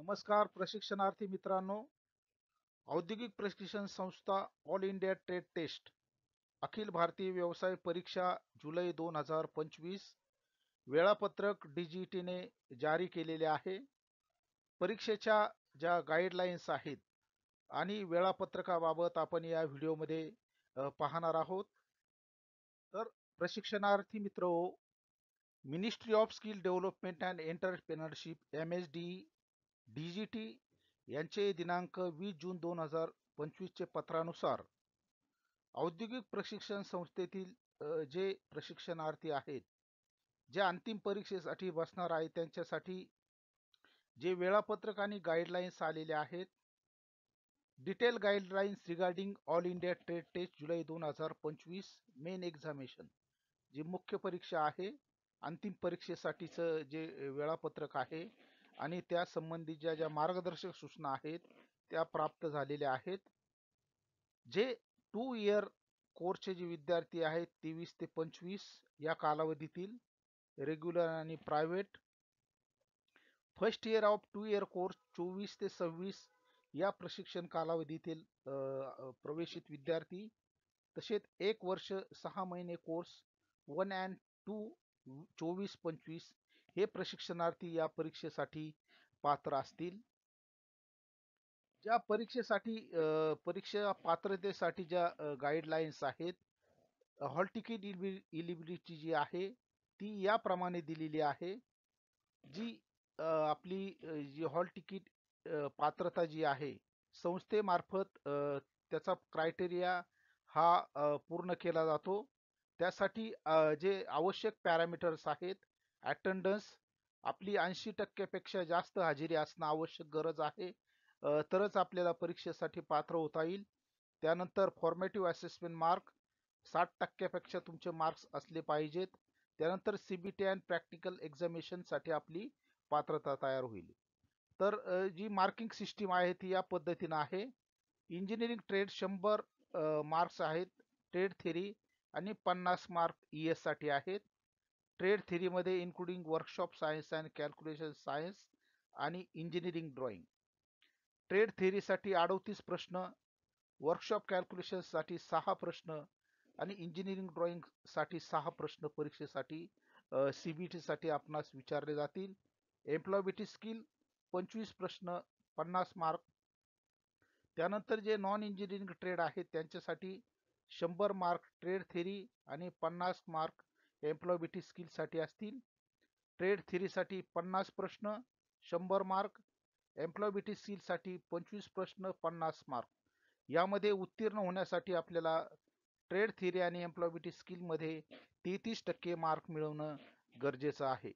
नमस्कार प्रशिक्षणार्थी मित्रांनो. औद्योगिक प्रशिक्षण संस्था all India trade taste Akhil Bharatiya व्यवसाय परीक्षा जुलै 2025 वेळापत्रक DGTने जारी केलेले आहे. परीक्षेच्या ज्या गाईडलाईन्स आहेत आणि वेळापत्रकाबाबत आपण या व्हिडिओमध्ये पाहणार आहोत. तर प्रशिक्षणार्थी मित्र, ministry of skill development and entrepreneurship MSD DGT यांचे दिनांक 20 जून 2025 चे पत्रानुसार औद्योगिक प्रशिक्षण संस्थेतील जे प्रशिक्षणार्थी आहेत, जे अंतिम परीक्षेसाठी बसणार आहेत, त्यांच्यासाठी जे वेळापत्रक आणि गाईडलाईन्स आलेले आहेत. Detail guidelines regarding all India trade test जुलै 2025 मेन एक्झामिनेशन, जी मुख्य परीक्षा आहे, अंतिम परीक्षेसाठीचं जे वेळापत्रक आहे आणि त्या संबंधीच्या ज्या मार्गदर्शक सूचना आहेत त्या प्राप्त झालेल्या आहेत. जे 2 इयर कोर्सचे जे विद्यार्थी आहेत 23 ते 25 या कालावधीतील रेग्युलर आणि private, first year of 2 year course 24 ते 26 या प्रशिक्षण कालावधीतील प्रवेशित विद्यार्थी, तसेच 1 वर्ष 6 महिने कोर्स 1 and 2 24-25 हे प्रशिक्षणार्थी या परीक्षेसाठी पात्र असतील. ज्या परीक्षेसाठी परीक्षा पात्रतेसाठी ज्या गाईडलाईन्स आहेत, हॉल तिकीट इलिजिबिलिटी जी आहे ती याप्रमाणे दिलेली आहे. जी आपली जी हॉल तिकीट पात्रता जी आहे, संस्थेमार्फत त्याचा क्रायटेरिया हा पूर्ण केला जातो. त्यासाठी जे आवश्यक पॅरामीटर्स आहेत, अटेंडन्स आपली 80% पेक्षा जास्त हजेरी असणं आवश्यक गरज आहे, तरच आपल्याला परीक्षेसाठी पात्र होता येईल. त्यानंतर फॉर्मेटिव्ह असेसमेंट मार्क 60% पेक्षा तुमचे मार्क्स असले पाहिजेत. त्यानंतर CBT अँड प्रॅक्टिकल एक्झामिनेशनसाठी आपली पात्रता तयार होईल. तर जी मार्किंग सिस्टीम आहे ती या पद्धतीनं आहे. इंजिनिअरिंग ट्रेड 100 मार्क्स आहेत, ट्रेड थेरी आणि 50 मार्क ES साठी आहेत. ट्रेड थेरीमध्ये including workshop science and calculation science आणि इंजिनिअरिंग ड्रॉइंग. ट्रेड थेरीसाठी 38 प्रश्न, वर्कशॉप कॅल्क्युलेशनसाठी 6 प्रश्न आणि इंजिनिअरिंग ड्रॉइंग साठी 6 प्रश्न परीक्षेसाठी CBT साठी आपणास विचारले जातील. एम्प्लॉयबिलिटी स्किल 25 प्रश्न 50 मार्क. त्यानंतर जे नॉन इंजिनिअरिंग ट्रेड आहेत त्यांच्यासाठी 100 मार्क ट्रेड थेरी आणि 50 मार्क एम्प्लॉयबिलिटी स्किल साठी असतील. ट्रेड थेरीसाठी 50 प्रश्न 100 मार्क, एम्प्लॉयबिलिटी स्किल साठी 25 प्रश्न 50 मार्क. यामध्ये उत्तीर्ण होण्यासाठी आपल्याला ट्रेड थेरी आणि एम्प्लॉयबिलिटी स्किल मध्ये 33% मार्क मिळवणं गरजेचं आहे.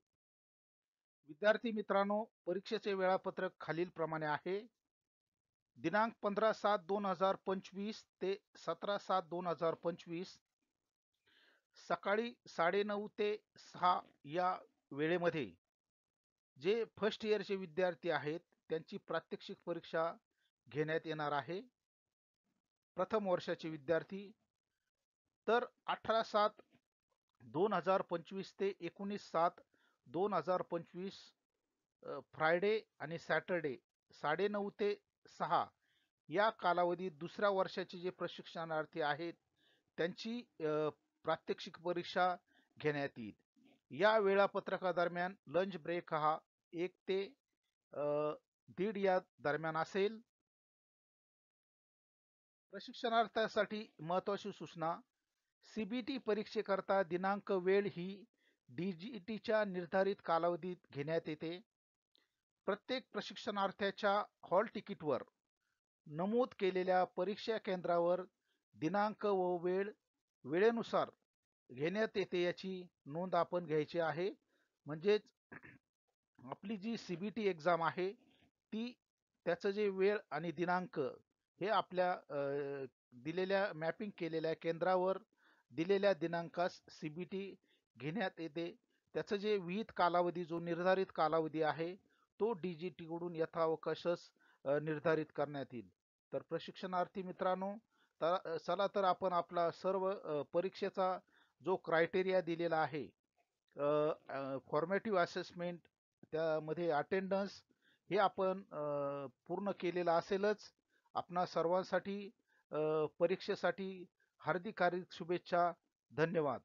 विद्यार्थी मित्रांनो, परीक्षेचे वेळापत्रक खालील प्रमाणे आहे. दिनांक 15/7/2025 ते 17/7/2025 सकाळी 9:30 ते 6 या वेळेमध्ये जे फर्स्ट इयरचे विद्यार्थी आहेत त्यांची प्रात्यक्षिक परीक्षा घेण्यात येणार आहे. प्रथम वर्षाचे विद्यार्थी. तर 18/7/2025 ते 19/7/2025 फ्रायडे आणि सॅटरडे 9:30 ते 6 या कालावधीत दुसऱ्या वर्षाचे जे प्रशिक्षणार्थी आहेत त्यांची प्रात्यक्षिक परीक्षा घेण्यात येईल. या वेळापत्रकादरम्यान लंच ब्रेक हा 1 ते 1:30 या दरम्यान असेल. प्रशिक्षणार्थ्यासाठी महत्त्वाची सूचना: CBT परीक्षेकरता दिनांक वेळ ही DGTच्या निर्धारित कालावधीत घेण्यात येते. प्रत्येक प्रशिक्षणार्थ्याच्या हॉल तिकीटवर नमूद केलेल्या परीक्षा केंद्रावर दिनांक व वेळ वेळेनुसार घेण्यात येते याची नोंद आपण घ्यायची आहे. म्हणजेच आपली जी CBT एक्झाम आहे ती त्याचं जे वेळ आणि दिनांक हे आपल्या दिलेल्या मॅपिंग केलेल्या केंद्रावर दिलेल्या दिनांकास CBT घेण्यात येते. त्याचं जे विहित कालावधी जो निर्धारित कालावधी आहे तो DGT कडून यथावकाशच निर्धारित करण्यात येईल. तर प्रशिक्षणार्थी मित्रांनो, चला तर आपण आपला सर्व परीक्षेचा जो क्रायटेरिया दिलेला आहे, फॉर्मेटिव्ह असेसमेंट, त्यामध्ये अटेंडन्स, हे आपण पूर्ण केलेलं असेलच. आपणा सर्वांसाठी परीक्षेसाठी हार्दिक हार्दिक शुभेच्छा. धन्यवाद.